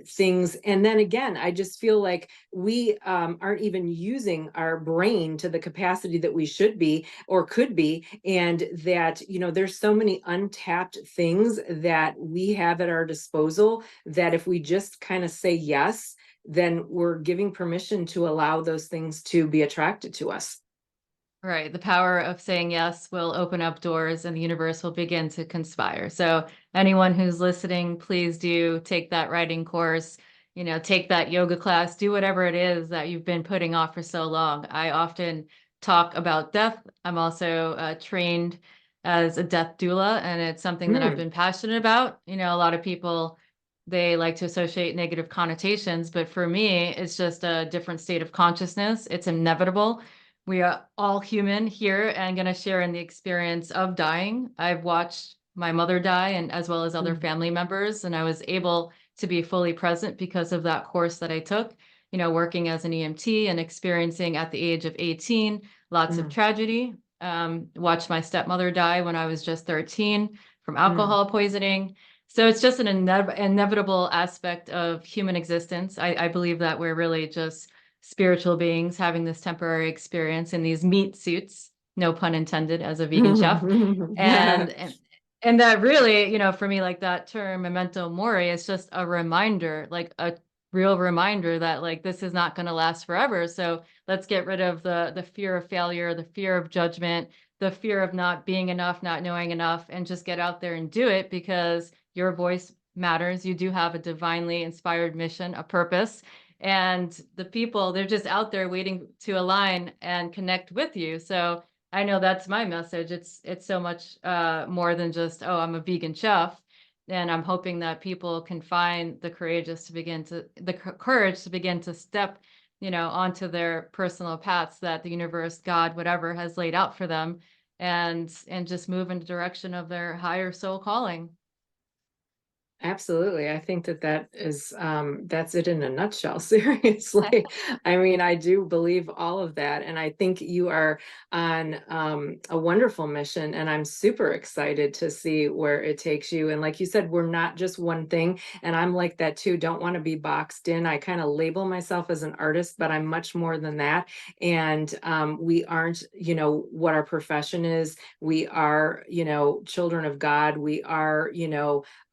things. And then again, I just feel like we aren't even using our brain to the capacity that we should be or could be. And that, there's so many untapped things that we have at our disposal that if we just kind of say yes, then we're giving permission to allow those things to be attracted to us. Right. The power of saying yes will open up doors and the universe will begin to conspire. So anyone who's listening, please do take that writing course, take that yoga class, do whatever it is that you've been putting off for so long. I often talk about death. I'm also trained as a death doula, and it's something that I've Mm, been passionate about. A lot of people, they like to associate negative connotations, but for me, it's just a different state of consciousness. It's inevitable. We are all human here and going to share in the experience of dying. I've watched my mother die, and as well as other mm, family members, and I was able to be fully present because of that course that I took, working as an EMT and experiencing at the age of 18 lots of mm, tragedy. Watched my stepmother die when I was just 13 from mm. alcohol poisoning. So it's just an inevitable aspect of human existence. I believe that we're really just spiritual beings having this temporary experience in these meat suits, no pun intended, as a vegan chef. And and, and that really, for me, like that term memento mori is just a reminder, like a real reminder that like this is not going to last forever. So let's get rid of the fear of failure, the fear of judgment, the fear of not being enough, not knowing enough, and just get out there and do it, because your voice matters. You do have a divinely inspired mission, a purpose, and the people, they're just out there waiting to align and connect with you. So I know that's my message. It's so much more than just, oh, I'm a vegan chef. And I'm hoping that people can find the courage to begin to step, onto their personal paths that the universe, God, whatever has laid out for them, and just move in the direction of their higher soul calling. Absolutely. I think that that's it in a nutshell. Seriously. I mean, I do believe all of that. And I think you are on a wonderful mission. And I'm super excited to see where it takes you. And like you said, we're not just one thing. And I'm like that too. Don't want to be boxed in. I kind of label myself as an artist, but I'm much more than that. And we aren't, what our profession is. We are, children of God. We are,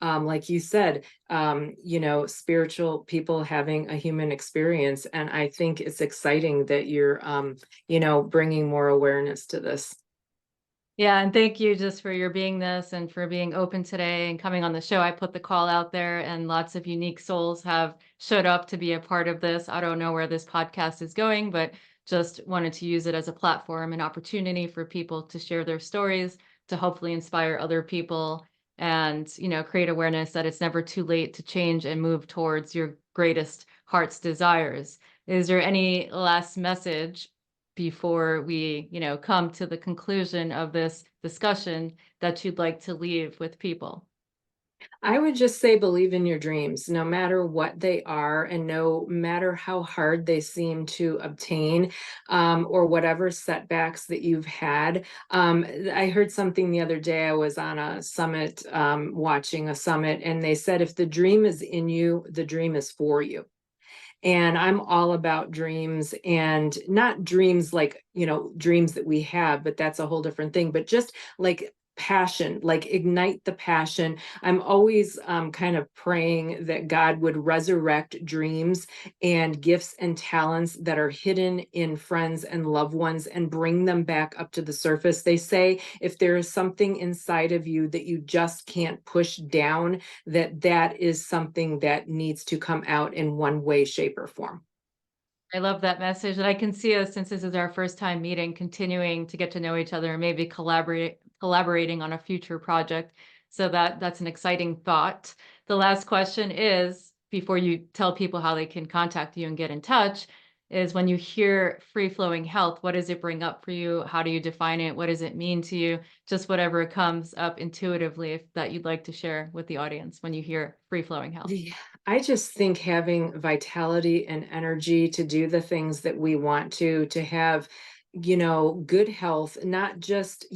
like you said, spiritual people having a human experience. And I think it's exciting that you're, bringing more awareness to this. Yeah, and thank you just for your beingness and for being open today and coming on the show. I put the call out there, and lots of unique souls have showed up to be a part of this. I don't know where this podcast is going, but just wanted to use it as a platform, an opportunity for people to share their stories, to hopefully inspire other people, and, create awareness that it's never too late to change and move towards your greatest heart's desires. Is there any last message before we, come to the conclusion of this discussion that you'd like to leave with people? I would just say believe in your dreams, no matter what they are, and no matter how hard they seem to obtain, or whatever setbacks that you've had. I heard something the other day. I was on a summit, watching a summit, and they said, if the dream is in you, the dream is for you. And I'm all about dreams, and not dreams like, dreams that we have, but that's a whole different thing. But just like passion, like ignite the passion. I'm always kind of praying that God would resurrect dreams and gifts and talents that are hidden in friends and loved ones and bring them back up to the surface. They say if there is something inside of you that you just can't push down, that is something that needs to come out in one way, shape, or form. I love that message, and I can see us, since this is our first time meeting, continuing to get to know each other and maybe collaborating on a future project. So that's an exciting thought. The last question is, before you tell people how they can contact you and get in touch, is when you hear free flowing health, what does it bring up for you? How do you define it? What does it mean to you? Just whatever comes up intuitively that you'd like to share with the audience when you hear free flowing health. Yeah, I just think having vitality and energy to do the things that we want to have, good health, not just,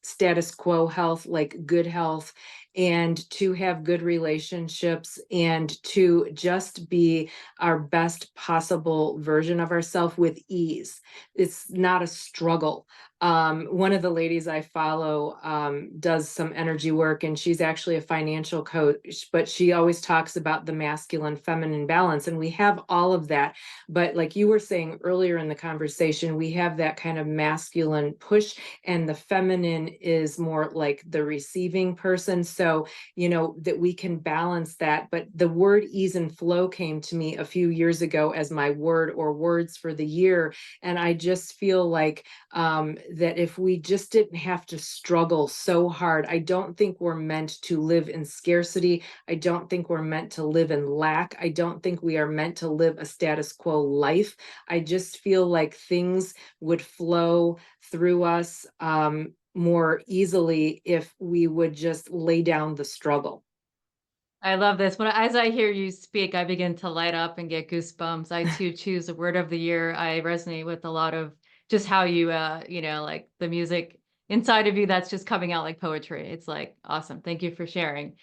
status quo health, like good health, and to have good relationships and to just be our best possible version of ourselves with ease. It's not a struggle. One of the ladies I follow does some energy work, and she's actually a financial coach, but she always talks about the masculine feminine balance. And we have all of that. But like you were saying earlier in the conversation, we have that kind of masculine push, and the feminine is more like the receiving person. So, that we can balance that. But the word ease and flow came to me a few years ago as my word or words for the year. And I just feel like that if we just didn't have to struggle so hard, I don't think we're meant to live in scarcity. I don't think we're meant to live in lack. I don't think we are meant to live a status quo life. I just feel like things would flow through us more easily if we would just lay down the struggle. I love this. As I hear you speak, I begin to light up and get goosebumps. I too choose a word of the year. I resonate with a lot of just how you, like the music inside of you that's just coming out like poetry. It's like awesome. Thank you for sharing.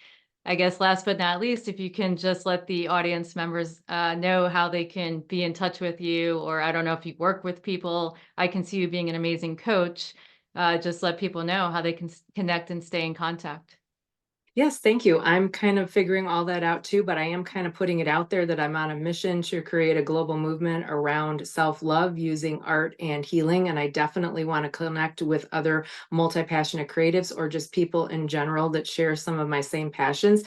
I guess last but not least, if you can just let the audience members know how they can be in touch with you, or I don't know if you work with people. I can see you being an amazing coach. Just let people know how they can connect and stay in contact. Yes, thank you. I'm kind of figuring all that out too, but I am kind of putting it out there that I'm on a mission to create a global movement around self-love using art and healing. And I definitely want to connect with other multi-passionate creatives or just people in general that share some of my same passions.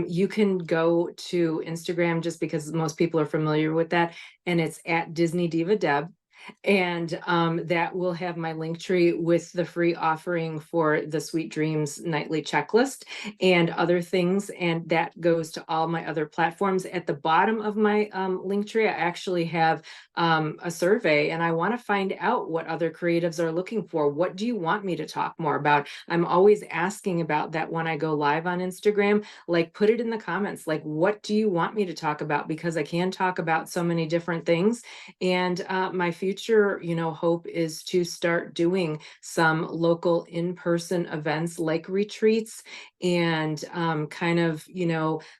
You can go to Instagram just because most people are familiar with that. And it's at Disney Diva Deb. And that will have my link tree with the free offering for the Sweet Dreams nightly checklist and other things. And that goes to all my other platforms. At the bottom of my link tree, I actually have a survey, and I want to find out what other creatives are looking for. What do you want me to talk more about? I'm always asking about that when I go live on Instagram. Like, put it in the comments. Like, what do you want me to talk about? Because I can talk about so many different things. And my future, hope is to start doing some local in-person events like retreats and kind of,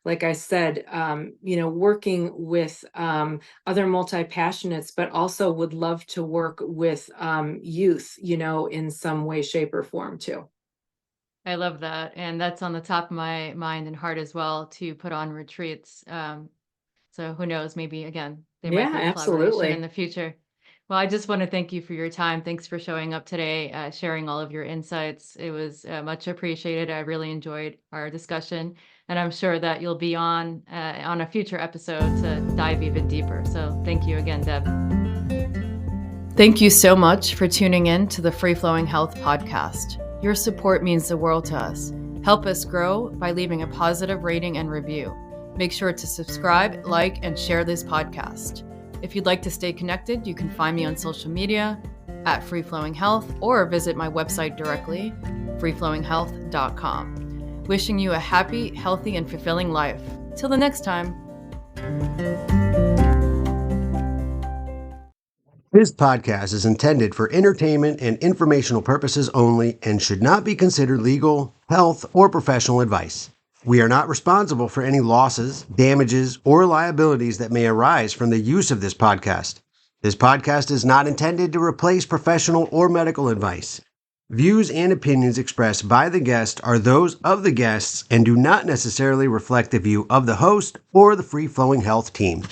like I said, working with other multi-passionates, but also would love to work with youth, in some way, shape, or form too. I love that, and that's on the top of my mind and heart as well, to put on retreats. So who knows, maybe again, there might Yeah, be a collaboration in absolutely. the future. Well, I just want to thank you for your time. Thanks for showing up today, sharing all of your insights. It was much appreciated. I really enjoyed our discussion, and I'm sure that you'll be on a future episode to dive even deeper. So thank you again, Deb. Thank you so much for tuning in to the Free Flowing Health podcast. Your support means the world to us. Help us grow by leaving a positive rating and review. Make sure to subscribe, like, and share this podcast. If you'd like to stay connected, you can find me on social media at Free Flowing Health or visit my website directly, freeflowinghealth.com. Wishing you a happy, healthy, and fulfilling life. Till the next time. This podcast is intended for entertainment and informational purposes only and should not be considered legal, health, or professional advice. We are not responsible for any losses, damages, or liabilities that may arise from the use of this podcast. This podcast is not intended to replace professional or medical advice. Views and opinions expressed by the guest are those of the guests and do not necessarily reflect the view of the host or the Free Flowing Health team.